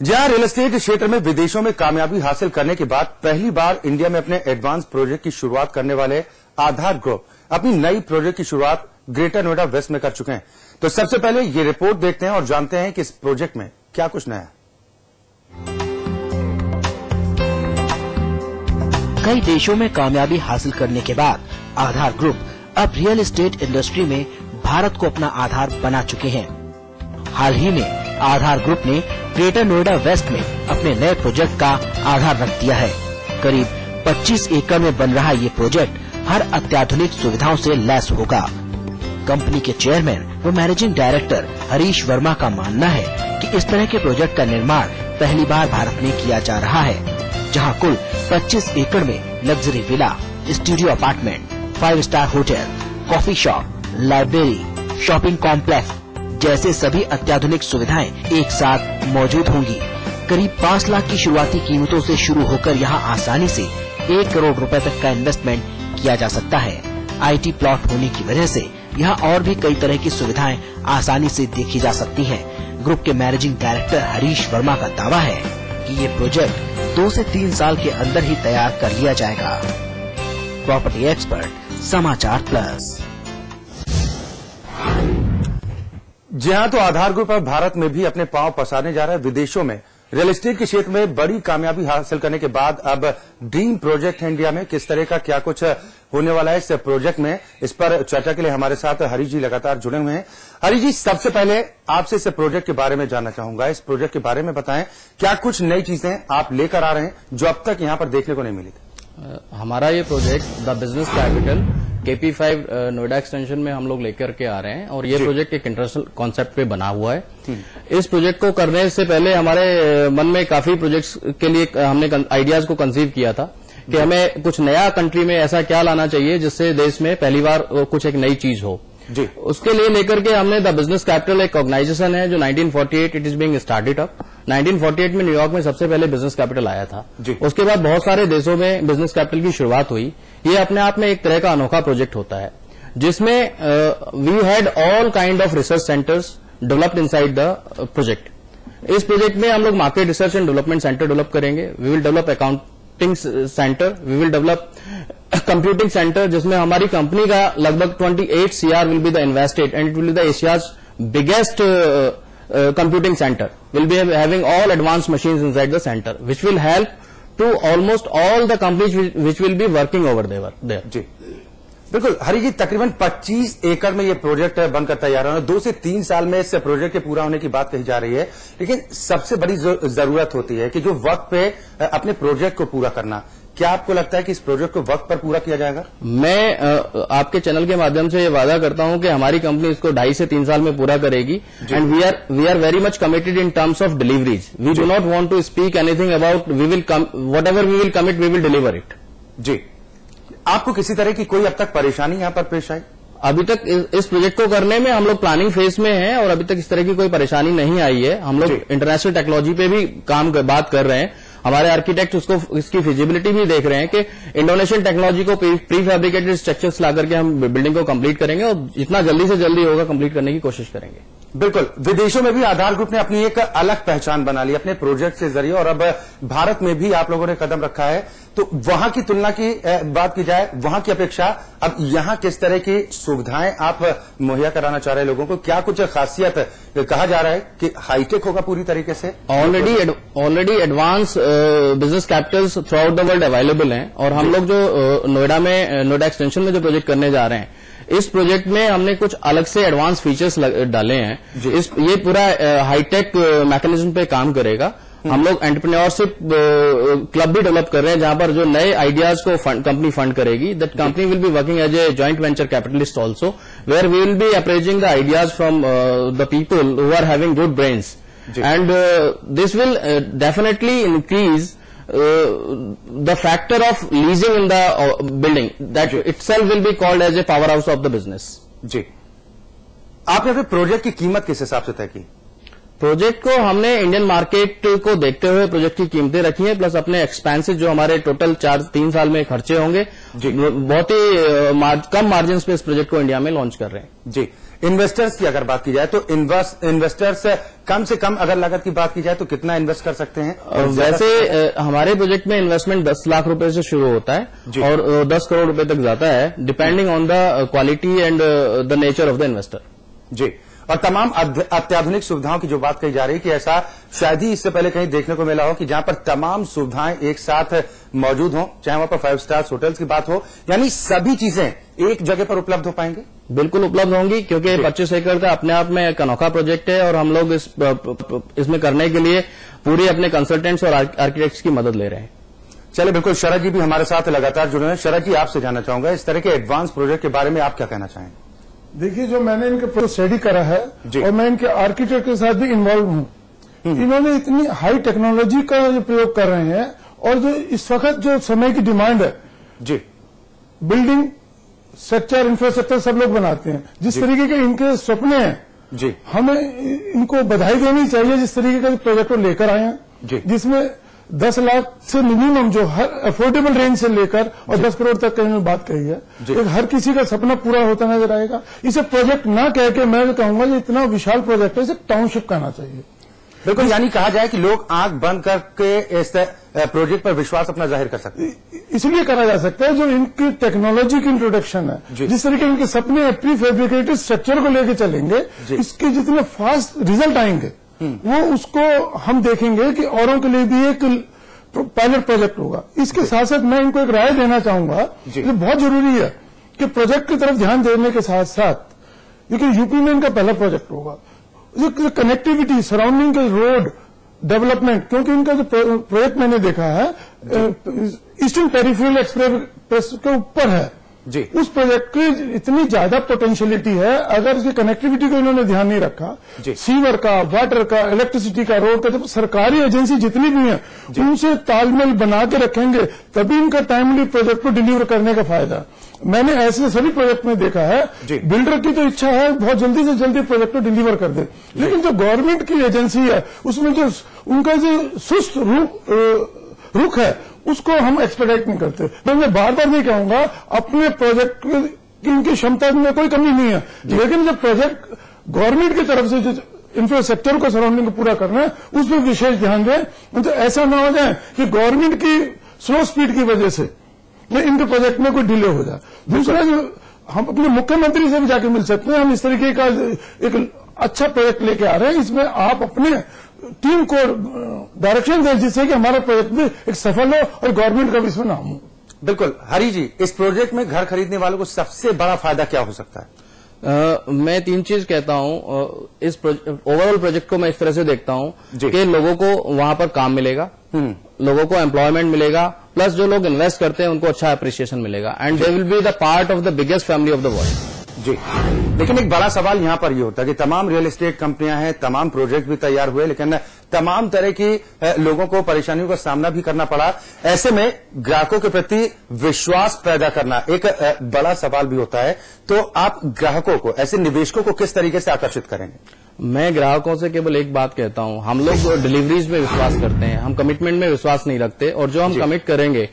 जहां real estate क्षेत्र में विदेशों में कामयाबी हासिल करने के बाद पहली बार इंडिया में अपने एडवांस प्रोजेक्ट की शुरुआत करने वाले आधार ग्रुप अपनी नई प्रोजेक्ट की शुरुआत ग्रेटर नोएडा वेस्ट में कर चुके हैं। तो सबसे पहले ये रिपोर्ट देखते हैं और जानते हैं कि इस प्रोजेक्ट में क्या कुछ नया है। कई देशों में कामयाबी हासिल करने के बाद आधार ग्रुप अब रियल एस्टेट इंडस्ट्री में भारत को अपना आधार बना चुके हैं। हाल ही में आधार ग्रुप ने ग्रेटर नोएडा वेस्ट में अपने नए प्रोजेक्ट का आधार रख दिया है। करीब 25 एकड़ में बन रहा ये प्रोजेक्ट हर अत्याधुनिक सुविधाओं से लैस होगा। कंपनी के चेयरमैन व मैनेजिंग डायरेक्टर हरीश वर्मा का मानना है कि इस तरह के प्रोजेक्ट का निर्माण पहली बार भारत में किया जा रहा है, जहां कुल 25 एकड़ में luxury villa, studio apartment, 5 star hotel, coffee shop, library, shopping complex जैसे सभी अत्याधुनिक सुविधाएं एक साथ मौजूद होंगी। करीब 5 लाख की शुरुआती कीमतों से शुरू होकर यहां आसानी से 1 करोड़ रुपए तक का इन्वेस्टमेंट किया जा सकता है। आईटी प्लॉट होने की वजह से यहाँ और भी कई तरह की सुविधाएं आसानी से देखी जा सकती हैं। ग्रुप के मैनेजिंग डायरेक्टर हरीश वर्मा का दावा है कि ये प्रोजेक्ट 2 से 3 साल के अंदर ही तैयार कर लिया जाएगा। प्रॉपर्टी एक्सपर्ट, समाचार प्लस। जी हां, तो आधार ग्रुप अब भारत में भी अपने पांव पसारने जा रहा है। विदेशों में रियल एस्टेट के क्षेत्र में बड़ी कामयाबी हासिल करने के बाद अब ड्रीम प्रोजेक्ट है इंडिया में। किस तरह का क्या कुछ होने वाला है इस प्रोजेक्ट में, इस पर चर्चा के लिए हमारे साथ हरीश जी लगातार जुड़े हुए हैं। हरीश जी, सबसे पहले आपसे इस प्रोजेक्ट के बारे में जानना चाहूंगा। इस प्रोजेक्ट के बारे में बताएं, क्या कुछ नई चीजें आप लेकर आ रहे हैं जो अब तक यहां पर देखने को नहीं मिली थी? हमारा ये project the business capital KP5 Noida extension में हम लोग लेकर के आ रहे हैं और ये प्रोजेक्ट एक इंटरनेशनल कॉन्सेप्ट पे बना हुआ है। इस प्रोजेक्ट को करने से पहले हमारे मन में काफी प्रोजेक्ट्स के लिए हमने आइडियाज को कंसीव किया था कि हमें कुछ नया कंट्री में ऐसा क्या लाना चाहिए जिससे देश में पहली बार कुछ एक नई चीज हो। जी, उसके लिए लेकर के हमने द बिजनेस कैपिटल एक ऑर्गेनाइजेशन है जो 1948 it is being started up. 1948 में न्यूयॉर्क में सबसे पहले बिजनेस कैपिटल आया था। उसके बाद बहुत सारे देशों में बिजनेस कैपिटल की शुरुआत हुई। ये अपने आप में एक तरह का अनोखा प्रोजेक्ट होता है जिसमें we had all kind of research centers developed inside the project. इस प्रोजेक्ट में हम लोग market research and development center develop करेंगे। We will develop accounting center, we will develop computing center जिसमें हमारी कंपनी का लगभग 28 CR will be the invested and it will be the Asia's biggest computing center. Will be having all advanced machines inside the center, which will help to almost all the companies which will be working over there. जी, बिल्कुल हरी जी, तकरीबन 25 एकड़ में ये project बनकर तैयार होना, 2 से 3 साल में इस प्रोजेक्ट के पूरा होने की बात कही जा रही है। लेकिन सबसे बड़ी जरूरत होती है कि जो वक्त पे अपने प्रोजेक्ट को पूरा करना। क्या आपको लगता है कि इस प्रोजेक्ट को वक्त पर पूरा किया जाएगा? मैं आपके चैनल के माध्यम से ये वादा करता हूं कि हमारी कंपनी इसको 2.5 से 3 साल में पूरा करेगी and we are very much committed in terms of deliveries. We do not want to speak anything about we will whatever we will commit we will deliver it. जी, आपको किसी तरह की कोई अब तक परेशानी यहां पर पेश आई? अभी तक इस प्रोजेक्ट को करने में हम लोग प्लानिंग फेज में हैं और अभी तक इस तरह की कोई परेशानी नहीं आई है। हम लोग इंटरनेशनल टेक्नोलॉजी पे भी बात कर रहे हैं। हमारे आर्किटेक्ट उसको इसकी फिजिबिलिटी भी देख रहे हैं कि इंडोनेशियन टेक्नोलॉजी को प्री फैब्रिकेटेड स्ट्रक्चर्स ला करके हम बिल्डिंग को कंप्लीट करेंगे और जितना जल्दी से जल्दी होगा कंप्लीट करने की कोशिश करेंगे। बिल्कुल, विदेशों में भी आधार ग्रुप ने अपनी एक अलग पहचान बना ली अपने प्रोजेक्ट के जरिए और अब भारत में भी आप लोगों ने कदम रखा है। तो वहां की तुलना की बात की जाए, वहां की अपेक्षा अब यहां किस तरह की सुविधाएं आप मुहैया कराना चाह रहे हैं लोगों को? क्या कुछ खासियत कहा जा रहा है कि हाईटेक होगा पूरी तरीके से? Already advance business Capitals through out the world available हैं और हम लोग जो नोएडा एक्सटेंशन में जो प्रोजेक्ट करने जा रहे हैं, इस प्रोजेक्ट में हमने कुछ अलग से एडवांस फीचर्स डाले हैं। ये पूरा हाईटेक मैकेनिज्म पे काम करेगा। हम लोग एंटरप्रेन्योरशिप क्लब भी डेवलप कर रहे हैं जहां पर जो नए आइडियाज को कंपनी फंड करेगी। That company will be working as a joint venture capitalist also, where we will be approaching the ideas from the people who are having good brains and this will definitely increase the factor of leasing in the building that itself will be called as a powerhouse of the business. जी, आपने फिर project की कीमत किस हिसाब से तय की? Project को हमने इंडियन मार्केट को देखते हुए प्रोजेक्ट की कीमतें रखी हैं, प्लस अपने एक्सपेंसेस जो हमारे टोटल 3 साल में खर्चे होंगे, बहुत ही कम मार्जिन पे इस प्रोजेक्ट को इंडिया में लॉन्च कर रहे हैं। जी, इन्वेस्टर्स की अगर बात की जाए तो इन्वेस्टर्स कम से कम अगर लागत की बात की जाए तो कितना इन्वेस्ट कर सकते हैं? वैसे हमारे प्रोजेक्ट में इन्वेस्टमेंट 10 लाख रुपए से शुरू होता है और 10 करोड़ रुपए तक जाता है, depending on the quality and the nature of the investor. जी, और तमाम अत्याधुनिक सुविधाओं की जो बात कही जा रही है कि ऐसा शायद ही इससे पहले कहीं देखने को मिला हो कि जहां पर तमाम सुविधाएं एक साथ मौजूद हों, चाहे वहां पर 5 स्टार होटल्स की बात हो, यानी सभी चीजें एक जगह पर उपलब्ध हो पाएंगे। बिल्कुल उपलब्ध होंगी, क्योंकि 25 एकड़ का अपने आप में एक अनोखा प्रोजेक्ट है और हम लोग इसमें करने के लिए पूरी अपने कंसल्टेंट्स और आर्किटेक्ट्स की मदद ले रहे हैं। चलिए, बिल्कुल शरद जी भी हमारे साथ लगातार जुड़े हैं। शरद जी, आपसे जानना चाहूंगा इस तरह के एडवांस प्रोजेक्ट के बारे में आप क्या कहना चाहेंगे? देखिए, जो मैंने इनके स्टडी करा है और मैं इनके आर्किटेक्ट के साथ भी इन्वॉल्व हूं, इन्होंने इतनी हाई टेक्नोलॉजी का जो प्रयोग कर रहे हैं और जो इस वक्त जो समय की डिमांड है जी, बिल्डिंग स्ट्रक्चर इंफ्रास्ट्रक्चर सब लोग बनाते हैं, जिस तरीके के इनके सपने हैं जी, हमें इनको बधाई देनी चाहिए जिस तरीके का प्रोजेक्ट को लेकर आए हैं, जिसमें 10 लाख से मिनिमम जो हर अफोर्डेबल रेंज से लेकर और 10 करोड़ तक की बात कही है, एक हर किसी का सपना पूरा होता नजर आएगा। इसे प्रोजेक्ट ना कह के मैं कहूंगा ये इतना विशाल प्रोजेक्ट है, इसे टाउनशिप कहना चाहिए। बिल्कुल, यानी कहा जाए कि लोग आंख बंद करके इस प्रोजेक्ट पर विश्वास अपना जाहिर कर सकते हैं। इसलिए करा जा सकता है जो इनकी टेक्नोलॉजी की इंट्रोडक्शन है, जिस तरीके इनके सपने प्री फैब्रिकेटेड स्ट्रक्चर को लेकर चलेंगे, इसके जितने फास्ट रिजल्ट आएंगे वो उसको हम देखेंगे कि औरों के लिए भी एक पायलट प्रोजेक्ट होगा। इसके साथ साथ मैं इनको एक राय देना चाहूंगा, जो बहुत जरूरी है कि प्रोजेक्ट की तरफ ध्यान देने के साथ साथ, क्योंकि यूपी में इनका पहला प्रोजेक्ट होगा, जो कनेक्टिविटी सराउंडिंग के रोड डेवलपमेंट, क्योंकि इनका जो प्रोजेक्ट मैंने देखा है ईस्टर्न पेरिफेरल एक्सप्रेस के ऊपर है जी, उस प्रोजेक्ट की इतनी ज्यादा पोटेंशियलिटी है। अगर इसकी कनेक्टिविटी को इन्होंने ध्यान नहीं रखा, सीवर का, वाटर का, इलेक्ट्रिसिटी का, रोड का, तो सरकारी एजेंसी जितनी भी है उनसे तालमेल बना के रखेंगे तभी इनका टाइमली प्रोजेक्ट को डिलीवर करने का फायदा। मैंने ऐसे सभी प्रोजेक्ट में देखा है, बिल्डर की तो इच्छा है बहुत जल्दी से जल्दी प्रोजेक्ट को डिलीवर कर दे, लेकिन जो गवर्नमेंट की एजेंसी है उसमें जो उनका जो सुस्त रुख है उसको हम एक्सपेक्ट नहीं करते। मैं बार बार नहीं कहूंगा अपने प्रोजेक्ट की उनकी क्षमता में कोई कमी नहीं है, लेकिन जब प्रोजेक्ट गवर्नमेंट की तरफ से जो इंफ्रास्ट्रक्चर को सराउंडिंग को पूरा करना है उस पर विशेष ध्यान दें, तो ऐसा ना हो जाए कि गवर्नमेंट की स्लो स्पीड की वजह से इनके प्रोजेक्ट में कोई डिले हो जाए। दूसरा, जो हम अपने मुख्यमंत्री से भी जाके मिल सकते हैं, हम इस तरीके का एक अच्छा प्रोजेक्ट लेके आ रहे हैं, इसमें आप अपने टीम को डायरेक्शन दें जिससे कि हमारा प्रोजेक्ट भी एक सफल हो और गवर्नमेंट का भी इसमें नाम हो। बिल्कुल हरी जी, इस प्रोजेक्ट में घर खरीदने वालों को सबसे बड़ा फायदा क्या हो सकता है? मैं 3 चीज कहता हूं। इस ओवरऑल प्रोजेक्ट को मैं इस तरह से देखता हूं कि लोगों को वहां पर काम मिलेगा, लोगों को एम्प्लॉयमेंट मिलेगा, प्लस जो लोग इन्वेस्ट करते हैं उनको अच्छा अप्रिसिएशन मिलेगा, and they will be the part of the biggest family of the world जी। लेकिन एक बड़ा सवाल यहां पर यह होता है कि तमाम रियल एस्टेट कंपनियां हैं, तमाम प्रोजेक्ट भी तैयार हुए, लेकिन तमाम तरह की लोगों को परेशानियों का सामना भी करना पड़ा। ऐसे में ग्राहकों के प्रति विश्वास पैदा करना एक बड़ा सवाल भी होता है। तो आप ग्राहकों को, ऐसे निवेशकों को किस तरीके से आकर्षित करेंगे? मैं ग्राहकों से केवल एक बात कहता हूं, हम लोग डिलीवरीज में विश्वास करते हैं, हम कमिटमेंट में विश्वास नहीं रखते, और जो हम कमिट करेंगे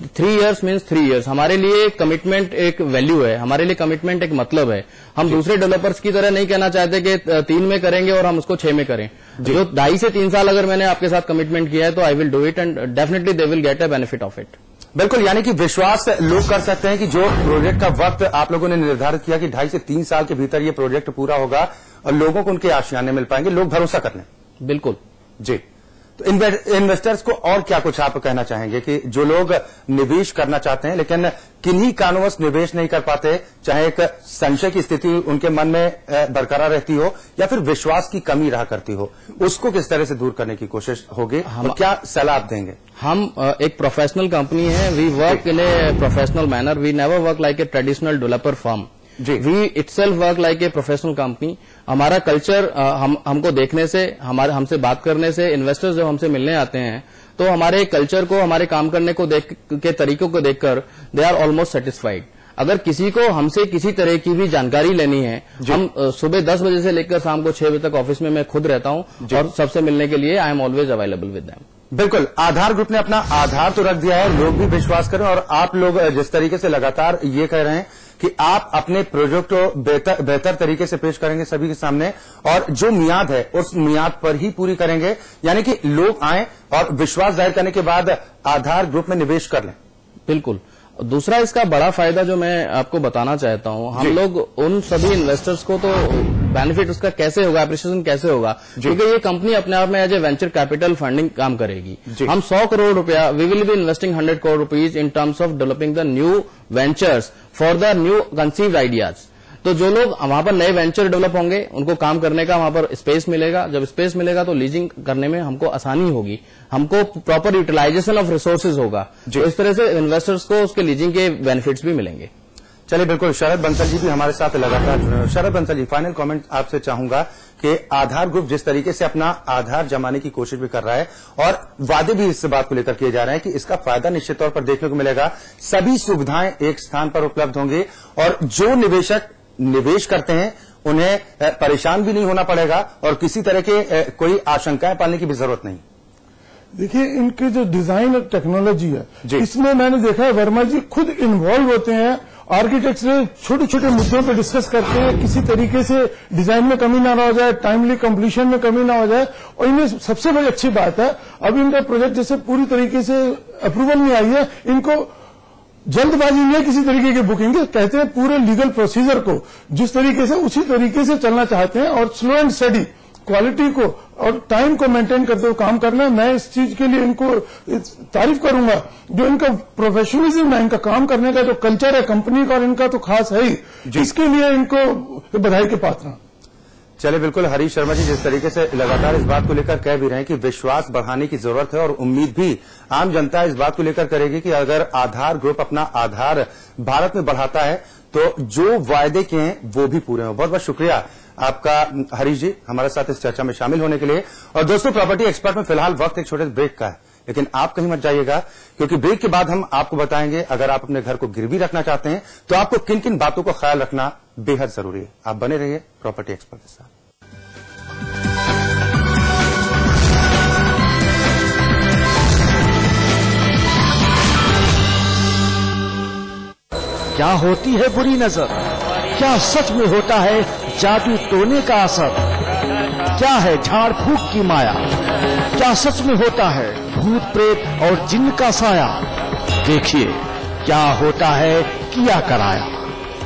3 इयर्स मीन्स 3 इयर्स। हमारे लिए कमिटमेंट एक वैल्यू है, हमारे लिए कमिटमेंट एक मतलब है। हम दूसरे डेवलपर्स की तरह नहीं कहना चाहते कि 3 में करेंगे और हम उसको 6 में करें। जो 2.5 से 3 साल अगर मैंने आपके साथ कमिटमेंट किया है तो I will do it and definitely they will get a benefit of it. बिल्कुल, यानी कि विश्वास लोग कर सकते हैं कि जो प्रोजेक्ट का वक्त आप लोगों ने निर्धारित किया कि 2.5 से 3 साल के भीतर ये प्रोजेक्ट पूरा होगा और लोगों को उनके आशियाने मिल पाएंगे, लोग भरोसा कर लें। बिल्कुल जी। तो इन्वेस्टर्स को और क्या कुछ आप कहना चाहेंगे कि जो लोग निवेश करना चाहते हैं लेकिन किन्हीं कारणवश निवेश नहीं कर पाते, चाहे एक संशय की स्थिति उनके मन में बरकरार रहती हो या फिर विश्वास की कमी रहा करती हो, उसको किस तरह से दूर करने की कोशिश होगी और क्या सलाह आप देंगे? हम एक प्रोफेशनल कंपनी है, we work in a professional manner, we never work like a traditional developer firm, we itself work like a professional company. हमारा कल्चर हमको देखने से, हमसे बात करने से, इन्वेस्टर्स जब हमसे मिलने आते हैं तो हमारे कल्चर को, हमारे काम करने को के तरीकों को देखकर दे आर ऑलमोस्ट सेटिस्फाइड। अगर किसी को हमसे किसी तरह की भी जानकारी लेनी है, हम सुबह 10 बजे से लेकर शाम को 6 बजे तक ऑफिस में मैं खुद रहता हूं और सबसे मिलने के लिए I am always available with them. बिल्कुल, आधार ग्रुप ने अपना आधार तो रख दिया है, लोग भी विश्वास करें, और आप लोग जिस तरीके से लगातार ये कह रहे हैं कि आप अपने प्रोजेक्ट को बेहतर तरीके से पेश करेंगे सभी के सामने, और जो मियाद है उस मियाद पर ही पूरी करेंगे, यानी कि लोग आए और विश्वास जाहिर करने के बाद आधार ग्रुप में निवेश कर लें। बिल्कुल। दूसरा इसका बड़ा फायदा जो मैं आपको बताना चाहता हूं, हम लोग उन सभी इन्वेस्टर्स को तो बेनिफिट उसका कैसे होगा, एप्रिसिएशन कैसे होगा, क्योंकि ये कंपनी अपने आप में as a venture capital funding काम करेगी। हम 100 करोड़ रुपया, we will be investing 100 crore rupees in terms of developing the new ventures for the new conceived ideas. तो जो लोग वहां पर नए वेंचर डेवलप होंगे उनको काम करने का वहां पर स्पेस मिलेगा। जब स्पेस मिलेगा तो लीजिंग करने में हमको आसानी होगी, हमको प्रॉपर यूटिलाइजेशन ऑफ रिसोर्सेज होगा। तो इस तरह से इन्वेस्टर्स को उसके लीजिंग के बेनिफिट्स भी मिलेंगे। चलिए, बिल्कुल। शरद बंसल जी भी हमारे साथ लगातार जुड़े हैं। शरद बंसल जी, फाइनल कमेंट आपसे चाहूंगा कि आधार ग्रुप जिस तरीके से अपना आधार जमाने की कोशिश भी कर रहा है और वादे भी इस बात को लेकर किए जा रहे हैं कि इसका फायदा निश्चित तौर पर देखने को मिलेगा, सभी सुविधाएं एक स्थान पर उपलब्ध होंगी और जो निवेशक निवेश करते हैं उन्हें परेशान भी नहीं होना पड़ेगा और किसी तरह के कोई आशंकाएं पालने की भी जरूरत नहीं। देखिए, इनके जो डिजाइन और टेक्नोलॉजी है, इसमें मैंने देखा है वर्मा जी खुद इन्वॉल्व होते हैं, आर्किटेक्ट से छोटे छोटे मुद्दों पर डिस्कस करते हैं, किसी तरीके से डिजाइन में कमी ना हो जाए, टाइमली कंप्लीशन में कमी ना हो जाए। और इनमें सबसे बड़ी अच्छी बात है, अभी इनका प्रोजेक्ट जैसे पूरी तरीके से अप्रूवल में आई है, इनको जल्दबाजी नहीं किसी तरीके की बुकिंग, कहते हैं पूरे लीगल प्रोसीजर को जिस तरीके से उसी तरीके से चलना चाहते हैं और स्लो एंड स्टडी क्वालिटी को और टाइम को मेंटेन करते हुए काम करना है। मैं इस चीज के लिए इनको तारीफ करूंगा, जो इनका प्रोफेशनलिज्म है, इनका काम करने का जो कल्चर है कंपनी का और इनका तो खास है ही, इसके लिए इनको बधाई के पात्र हैं। चलिए, बिल्कुल। हरीश शर्मा जी जिस तरीके से लगातार इस बात को लेकर कह भी रहे हैं कि विश्वास बढ़ाने की जरूरत है और उम्मीद भी आम जनता इस बात को लेकर करेगी कि अगर आधार ग्रुप अपना आधार भारत में बढ़ाता है तो जो वायदे किए हैं वो भी पूरे हों। बहुत बहुत शुक्रिया आपका हरीश जी हमारे साथ इस चर्चा में शामिल होने के लिए। और दोस्तों, प्रॉपर्टी एक्सपर्ट में फिलहाल वक्त एक छोटे ब्रेक का है, लेकिन आप कहीं मत जाइएगा, क्योंकि ब्रेक के बाद हम आपको बताएंगे अगर आप अपने घर को गिरवी रखना चाहते हैं तो आपको किन किन बातों का ख्याल रखना बेहद जरूरी है। आप बने रहिए प्रॉपर्टी एक्सपर्ट के साथ। क्या होती है बुरी नजर? क्या सच में होता है जादू टोने का असर? क्या है झाड़ फूक की माया? क्या सच में होता है भूत प्रेत और जिन्न का साया? देखिए क्या होता है किया कराया,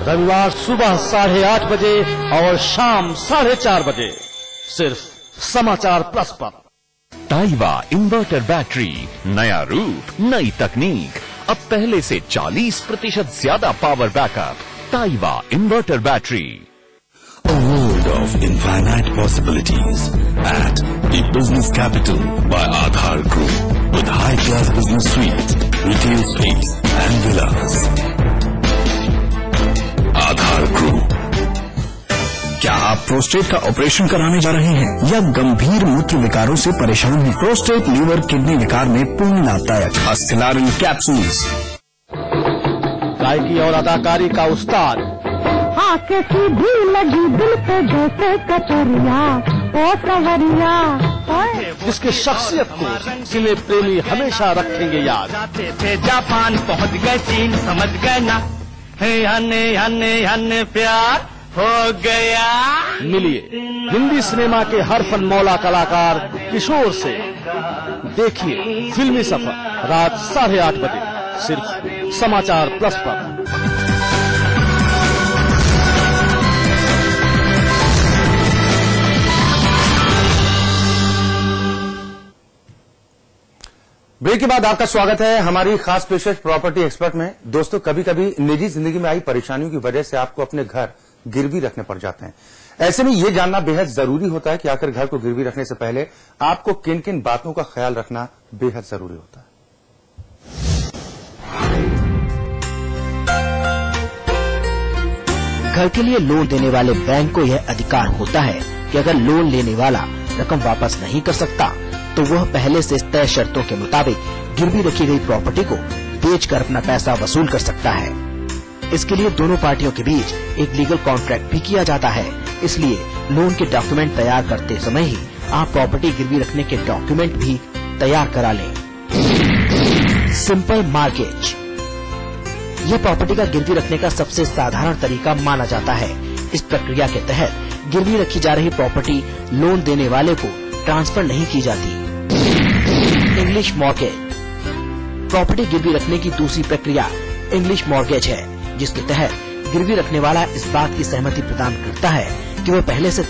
रविवार सुबह 8:30 बजे और शाम 4:30 बजे, सिर्फ समाचार प्लस पर। ताइवा इन्वर्टर बैटरी, नया रूप, नई तकनीक, अब पहले से 40% ज्यादा पावर बैकअप। ताइवा inverter battery. A world of infinite possibilities at the Business Capital by Aadhar Group with high-class business suites, retail space and villas. Aadhar Group। क्या आप प्रोस्टेट का ऑपरेशन कराने जा रहे हैं या गंभीर मूत्र विकारों से परेशान हैं? प्रोस्टेट, लीवर, किडनी विकार में पूर्ण लाभदायक अस्थिलारिन कैप्सूल्स। गायकी और अदाकारी का उस्ताद, हाँ कैसी भी लगी दिल पे जैसे कचरिया ओ सवरिया, जिसकी शख्सियत को सिने प्रेमी हमेशा रखेंगे याद। जाते थे जापान पहुंच गए चीन, समझ गए ना हन्ने प्यार हो गया। मिलिए हिंदी सिनेमा के हर फन मौला कलाकार किशोर से। देखिए फिल्मी सफर रात 8:30 बजे, सिर्फ समाचार प्लस पर। ब्रेक के बाद आपका स्वागत है हमारी खास पेशकश प्रॉपर्टी एक्सपर्ट में। दोस्तों, कभी कभी निजी जिंदगी में आई परेशानियों की वजह से आपको अपने घर गिरवी रखने पड़ जाते हैं। ऐसे में यह जानना बेहद जरूरी होता है कि आखिर घर को गिरवी रखने से पहले आपको किन किन बातों का ख्याल रखना बेहद जरूरी होता है। घर के लिए लोन देने वाले बैंक को यह अधिकार होता है कि अगर लोन लेने वाला रकम वापस नहीं कर सकता तो वह पहले से तय शर्तों के मुताबिक गिरवी रखी गई प्रॉपर्टी को बेचकर अपना पैसा वसूल कर सकता है। इसके लिए दोनों पार्टियों के बीच एक लीगल कॉन्ट्रैक्ट भी किया जाता है। इसलिए लोन के डॉक्यूमेंट तैयार करते समय ही आप प्रॉपर्टी गिरवी रखने के डॉक्यूमेंट भी तैयार करा लें। Simple mortgage. यह प्रॉपर्टी का गिरवी रखने का सबसे साधारण तरीका माना जाता है। इस प्रक्रिया के तहत गिरवी रखी जा रही प्रॉपर्टी लोन देने वाले को ट्रांसफर नहीं की जाती। इंग्लिश मॉर्गेज प्रॉपर्टी गिरवी रखने की दूसरी प्रक्रिया इंग्लिश मॉर्गेज है, जिसके तहत गिरवी रखने वाला इस बात की सहमति प्रदान करता है कि वह पहले से